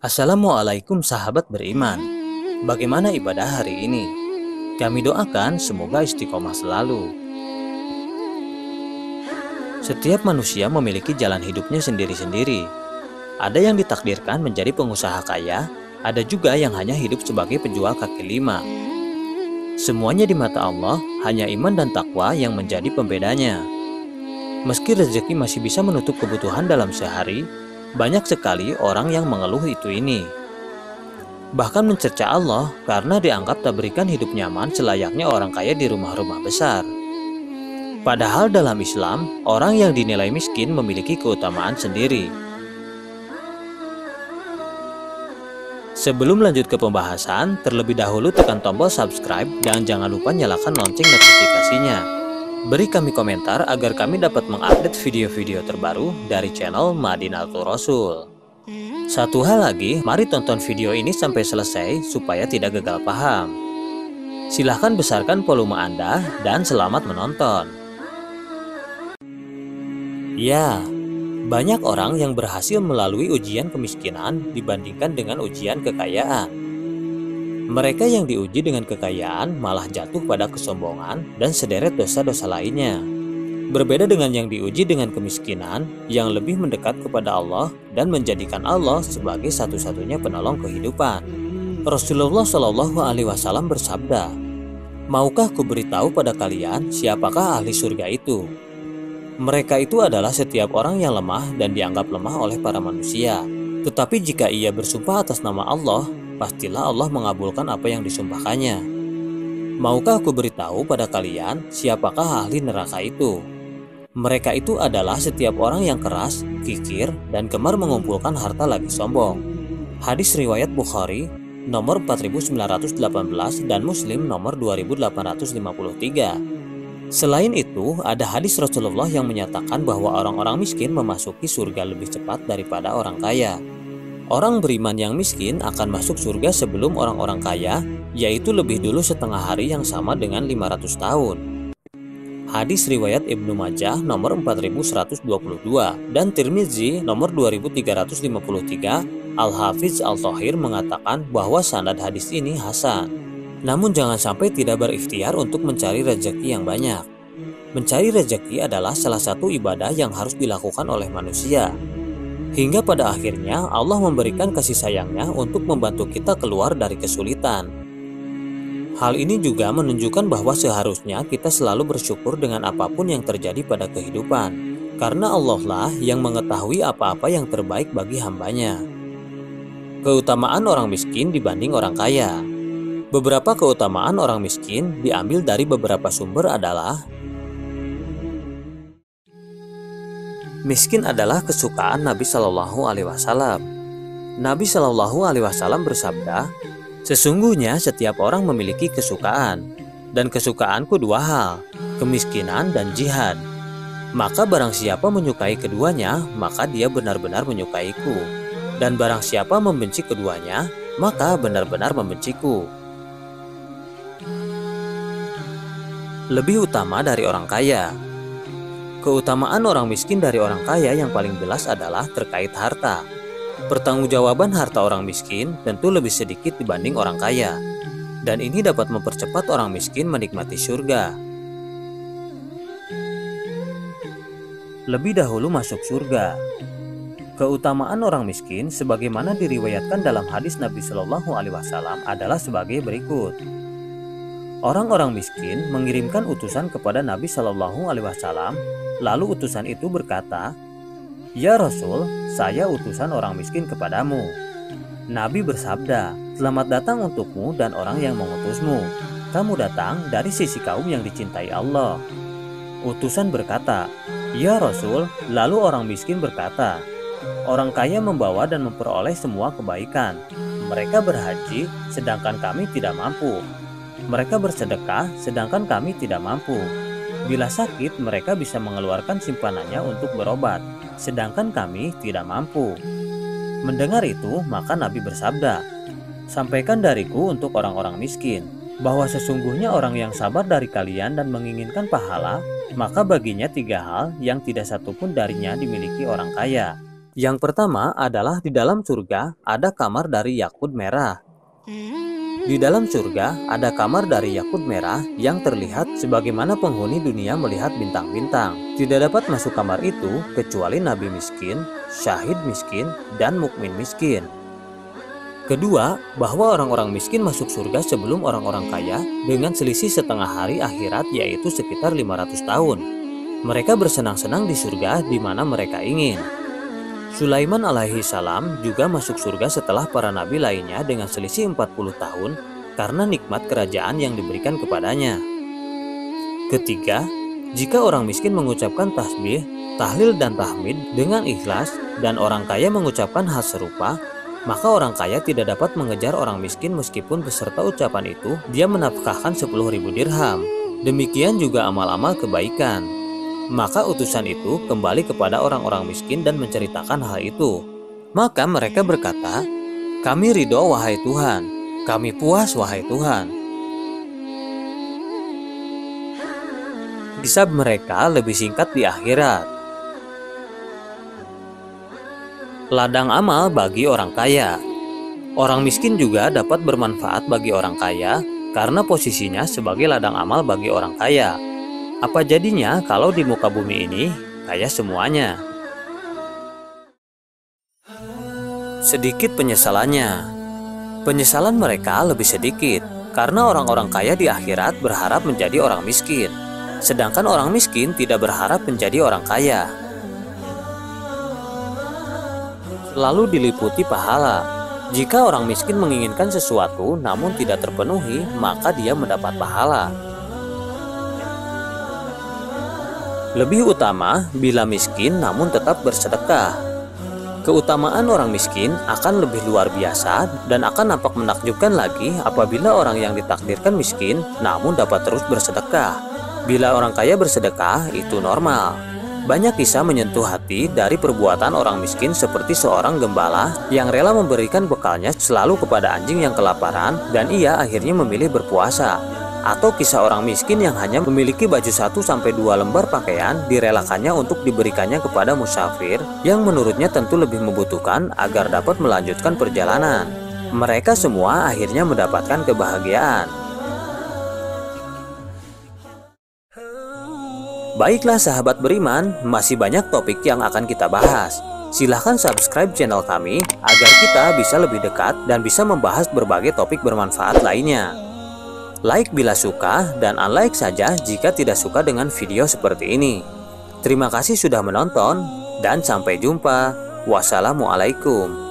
Assalamualaikum sahabat beriman. Bagaimana ibadah hari ini? Kami doakan semoga istiqomah selalu. Setiap manusia memiliki jalan hidupnya sendiri-sendiri. Ada yang ditakdirkan menjadi pengusaha kaya, ada juga yang hanya hidup sebagai penjual kaki lima. Semuanya di mata Allah, hanya iman dan takwa yang menjadi pembedanya. Meski rezeki masih bisa menutup kebutuhan dalam sehari, banyak sekali orang yang mengeluh itu ini. Bahkan mencerca Allah karena dianggap tak berikan hidup nyaman selayaknya orang kaya di rumah-rumah besar. Padahal dalam Islam, orang yang dinilai miskin memiliki keutamaan sendiri. Sebelum lanjut ke pembahasan, terlebih dahulu tekan tombol subscribe dan jangan lupa nyalakan lonceng notifikasinya. Beri kami komentar agar kami dapat mengupdate video-video terbaru dari channel Madinatul Rasul. Satu hal lagi, mari tonton video ini sampai selesai supaya tidak gagal paham. Silahkan besarkan volume Anda dan selamat menonton. Ya, banyak orang yang berhasil melalui ujian kemiskinan dibandingkan dengan ujian kekayaan. Mereka yang diuji dengan kekayaan malah jatuh pada kesombongan dan sederet dosa-dosa lainnya. Berbeda dengan yang diuji dengan kemiskinan yang lebih mendekat kepada Allah dan menjadikan Allah sebagai satu-satunya penolong kehidupan. Rasulullah Shallallahu Alaihi Wasallam bersabda, "Maukah kuberitahu pada kalian siapakah ahli surga itu? Mereka itu adalah setiap orang yang lemah dan dianggap lemah oleh para manusia. Tetapi jika ia bersumpah atas nama Allah, pastilah Allah mengabulkan apa yang disumpahkannya. Maukah aku beritahu pada kalian siapakah ahli neraka itu? Mereka itu adalah setiap orang yang keras, kikir, dan gemar mengumpulkan harta lagi sombong." Hadis riwayat Bukhari nomor 4918 dan Muslim nomor 2853. Selain itu, ada hadis Rasulullah yang menyatakan bahwa orang-orang miskin memasuki surga lebih cepat daripada orang kaya. Orang beriman yang miskin akan masuk surga sebelum orang-orang kaya, yaitu lebih dulu setengah hari yang sama dengan 500 tahun. Hadis riwayat Ibnu Majah nomor 4122 dan Tirmizi nomor 2353. Al-Hafiz Al-Thahir mengatakan bahwa sanad hadis ini hasan. Namun jangan sampai tidak berikhtiar untuk mencari rezeki yang banyak. Mencari rezeki adalah salah satu ibadah yang harus dilakukan oleh manusia. Hingga pada akhirnya Allah memberikan kasih sayangnya untuk membantu kita keluar dari kesulitan. Hal ini juga menunjukkan bahwa seharusnya kita selalu bersyukur dengan apapun yang terjadi pada kehidupan. Karena Allah lah yang mengetahui apa-apa yang terbaik bagi hambanya. Keutamaan orang miskin dibanding orang kaya. Beberapa keutamaan orang miskin diambil dari beberapa sumber adalah: miskin adalah kesukaan Nabi Shallallahu Alaihi Wasallam. Nabi Shallallahu Alaihi Wasallam bersabda, "Sesungguhnya setiap orang memiliki kesukaan, dan kesukaanku dua hal, kemiskinan dan jihad. Maka barang siapa menyukai keduanya, maka dia benar-benar menyukaiku. Dan barang siapa membenci keduanya, maka benar-benar membenciku." Lebih utama dari orang kaya. Keutamaan orang miskin dari orang kaya yang paling jelas adalah terkait harta. Pertanggungjawaban harta orang miskin tentu lebih sedikit dibanding orang kaya, dan ini dapat mempercepat orang miskin menikmati surga. Lebih dahulu masuk surga. Keutamaan orang miskin sebagaimana diriwayatkan dalam hadis Nabi Shallallahu Alaihi Wasallam adalah sebagai berikut. Orang-orang miskin mengirimkan utusan kepada Nabi Shallallahu Alaihi Wasallam. Lalu utusan itu berkata, "Ya Rasul, saya utusan orang miskin kepadamu." Nabi bersabda, "Selamat datang untukmu dan orang yang mengutusmu. Kamu datang dari sisi kaum yang dicintai Allah." Utusan berkata, "Ya Rasul." Lalu orang miskin berkata, "Orang kaya membawa dan memperoleh semua kebaikan. Mereka berhaji, sedangkan kami tidak mampu. Mereka bersedekah, sedangkan kami tidak mampu. Bila sakit, mereka bisa mengeluarkan simpanannya untuk berobat, sedangkan kami tidak mampu." Mendengar itu, maka Nabi bersabda, "Sampaikan dariku untuk orang-orang miskin, bahwa sesungguhnya orang yang sabar dari kalian dan menginginkan pahala, maka baginya 3 hal yang tidak satupun darinya dimiliki orang kaya. Yang pertama adalah di dalam surga ada kamar dari yakut merah. Di dalam surga ada kamar dari yakut merah yang terlihat sebagaimana penghuni dunia melihat bintang-bintang. Tidak dapat masuk kamar itu kecuali nabi miskin, syahid miskin, dan mukmin miskin. Kedua, bahwa orang-orang miskin masuk surga sebelum orang-orang kaya dengan selisih setengah hari akhirat, yaitu sekitar 500 tahun. Mereka bersenang-senang di surga di mana mereka ingin. Sulaiman alaihi salam juga masuk surga setelah para nabi lainnya dengan selisih 40 tahun karena nikmat kerajaan yang diberikan kepadanya. Ketiga, jika orang miskin mengucapkan tasbih, tahlil dan tahmid dengan ikhlas dan orang kaya mengucapkan hal serupa, maka orang kaya tidak dapat mengejar orang miskin meskipun beserta ucapan itu dia menafkahkan 10.000 dirham. Demikian juga amal-amal kebaikan. Maka utusan itu kembali kepada orang-orang miskin dan menceritakan hal itu. Maka mereka berkata, "Kami ridho wahai Tuhan, kami puas wahai Tuhan." Hisab mereka lebih singkat di akhirat. Ladang amal bagi orang kaya. Orang miskin juga dapat bermanfaat bagi orang kaya karena posisinya sebagai ladang amal bagi orang kaya. Apa jadinya kalau di muka bumi ini kaya semuanya? Sedikit penyesalannya. Penyesalan mereka lebih sedikit karena orang-orang kaya di akhirat berharap menjadi orang miskin, sedangkan orang miskin tidak berharap menjadi orang kaya. Lalu diliputi pahala. Jika orang miskin menginginkan sesuatu namun tidak terpenuhi, maka dia mendapat pahala. Lebih utama bila miskin namun tetap bersedekah. Keutamaan orang miskin akan lebih luar biasa dan akan nampak menakjubkan lagi apabila orang yang ditakdirkan miskin namun dapat terus bersedekah. Bila orang kaya bersedekah itu normal. Banyak kisah menyentuh hati dari perbuatan orang miskin seperti seorang gembala yang rela memberikan bekalnya selalu kepada anjing yang kelaparan dan ia akhirnya memilih berpuasa. Atau kisah orang miskin yang hanya memiliki baju 1-2 lembar pakaian direlakannya untuk diberikannya kepada musafir yang menurutnya tentu lebih membutuhkan agar dapat melanjutkan perjalanan. Mereka semua akhirnya mendapatkan kebahagiaan. Baiklah sahabat beriman, masih banyak topik yang akan kita bahas. Silahkan subscribe channel kami agar kita bisa lebih dekat dan bisa membahas berbagai topik bermanfaat lainnya. Like bila suka dan unlike saja jika tidak suka dengan video seperti ini. Terima kasih sudah menonton dan sampai jumpa. Wassalamualaikum.